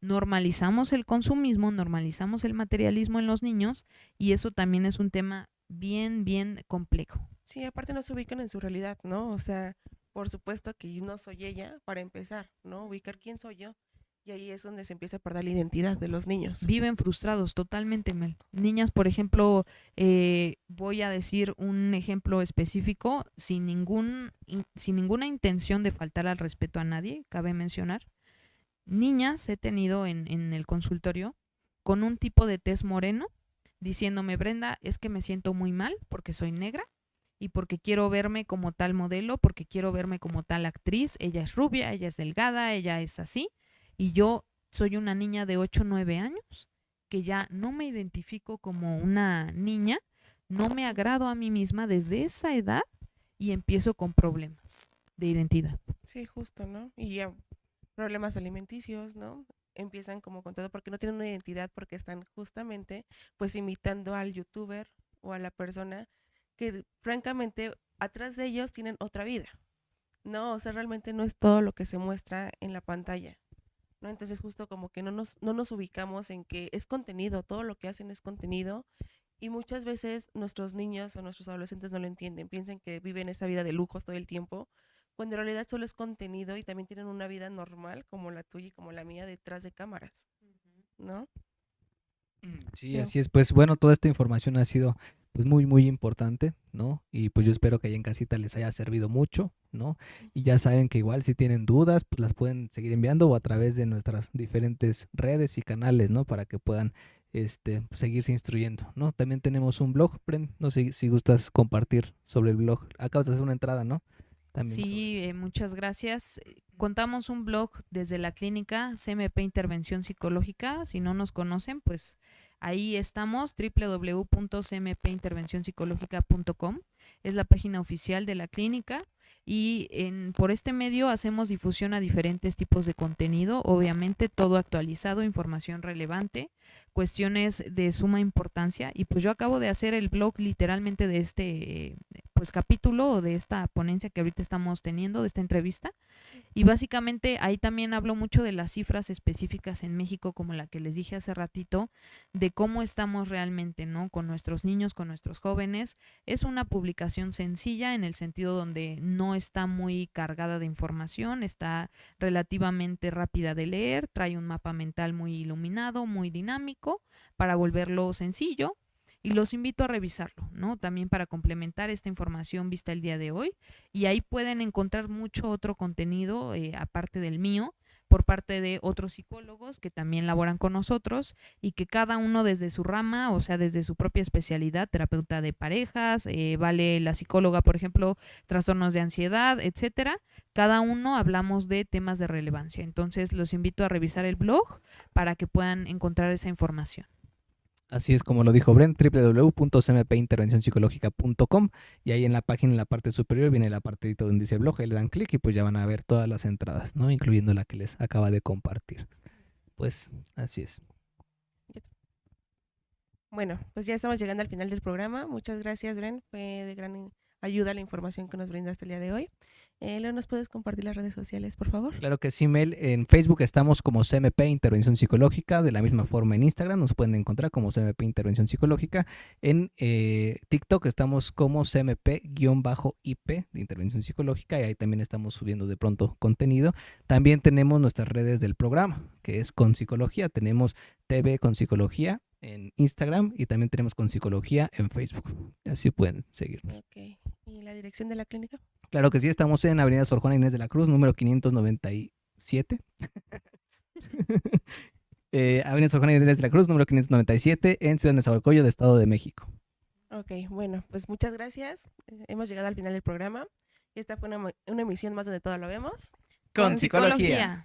[SPEAKER 4] normalizamos el consumismo, normalizamos el materialismo en los niños y eso también es un tema bien, bien complejo.
[SPEAKER 3] Sí, aparte no se ubican en su realidad, ¿no? O sea, por supuesto que yo no soy ella para empezar, ¿no? Ubicar quién soy yo. Y ahí es donde se empieza a perder la identidad de los niños.
[SPEAKER 4] Viven frustrados totalmente, Mel. Niñas, por ejemplo, voy a decir un ejemplo específico, sin ninguna intención de faltar al respeto a nadie, cabe mencionar. Niñas he tenido en el consultorio con un tipo de tez moreno, diciéndome, Brenda, es que me siento muy mal porque soy negra y porque quiero verme como tal modelo, porque quiero verme como tal actriz. Ella es rubia, ella es delgada, ella es así. Y yo soy una niña de 8 o 9 años que ya no me identifico como una niña, no me agrado a mí misma desde esa edad y empiezo con problemas de identidad.
[SPEAKER 3] Sí, justo, ¿no? Y ya problemas alimenticios, ¿no? Empiezan como con todo porque no tienen una identidad, porque están justamente pues imitando al youtuber o a la persona que francamente atrás de ellos tienen otra vida, ¿no? O sea, realmente no es todo lo que se muestra en la pantalla, ¿no? Entonces justo como que no nos ubicamos en que es contenido, todo lo que hacen es contenido y muchas veces nuestros niños o nuestros adolescentes no lo entienden, piensan que viven esa vida de lujos todo el tiempo, cuando en realidad solo es contenido y también tienen una vida normal como la tuya y como la mía detrás de cámaras, ¿no?
[SPEAKER 1] Sí,
[SPEAKER 3] Pero,
[SPEAKER 1] así es. Pues bueno, toda esta información ha sido pues muy, muy importante, ¿no? Y pues yo espero que allá en casita les haya servido mucho, ¿no? Y ya saben que igual si tienen dudas, pues las pueden seguir enviando o a través de nuestras diferentes redes y canales, ¿no? Para que puedan seguirse instruyendo, ¿no? También tenemos un blog, Bren, no sé si gustas compartir sobre el blog. Acabas de hacer una entrada, ¿no? También sobre
[SPEAKER 4] Sí,
[SPEAKER 1] eso.
[SPEAKER 4] muchas gracias. Contamos un blog desde la clínica CMP Intervención Psicológica. Si no nos conocen, pues ahí estamos, www.cmpintervencionpsicológica.com. Es la página oficial de la clínica y por este medio hacemos difusión a diferentes tipos de contenido, obviamente todo actualizado, información relevante, cuestiones de suma importancia. Y pues yo acabo de hacer el blog literalmente de este pues capítulo o de esta ponencia que ahorita estamos teniendo, de esta entrevista. Y básicamente ahí también hablo mucho de las cifras específicas en México, como la que les dije hace ratito, de cómo estamos realmente, ¿no? Con nuestros niños, con nuestros jóvenes. Es una publicación sencilla en el sentido donde no está muy cargada de información, está relativamente rápida de leer, trae un mapa mental muy iluminado, muy dinámico, para volverlo sencillo. Y los invito a revisarlo, ¿no? También para complementar esta información vista el día de hoy. Y ahí pueden encontrar mucho otro contenido, aparte del mío, por parte de otros psicólogos que también laboran con nosotros y que cada uno desde su rama, o sea, desde su propia especialidad, terapeuta de parejas, vale la psicóloga, por ejemplo, trastornos de ansiedad, etcétera. Cada uno hablamos de temas de relevancia. Entonces, los invito a revisar el blog para que puedan encontrar esa información.
[SPEAKER 1] Así es como lo dijo Bren, www.cmpintervencionpsicológica.com y ahí en la página, en la parte superior, viene la partidito donde dice blog, ahí le dan clic y pues ya van a ver todas las entradas, ¿no? Incluyendo la que les acaba de compartir. Pues así es.
[SPEAKER 3] bueno, pues ya estamos llegando al final del programa. Muchas gracias, Bren. Fue de gran ayuda la información que nos brindaste el día de hoy. Luego nos puedes compartir las redes sociales, por favor.
[SPEAKER 1] Claro que sí, Mel. En Facebook estamos como CMP Intervención Psicológica, de la misma forma en Instagram nos pueden encontrar como CMP Intervención Psicológica. En TikTok estamos como CMP-IP de Intervención Psicológica y ahí también estamos subiendo de pronto contenido. También tenemos nuestras redes del programa, que es Con Psicología. Tenemos TV con Psicología en Instagram y también tenemos Con Psicología en Facebook. Así pueden seguir.
[SPEAKER 3] Ok. ¿Y la dirección de la clínica?
[SPEAKER 1] Claro que sí, estamos en Avenida Sor Juana Inés de la Cruz, número 597. Avenida Sor Juana Inés de la Cruz, número 597, en Ciudad de Nezahualcóyotl, de Estado de México.
[SPEAKER 3] Ok, bueno, pues muchas gracias. Hemos llegado al final del programa. Esta fue una emisión más donde todo lo vemos.
[SPEAKER 1] Con psicología.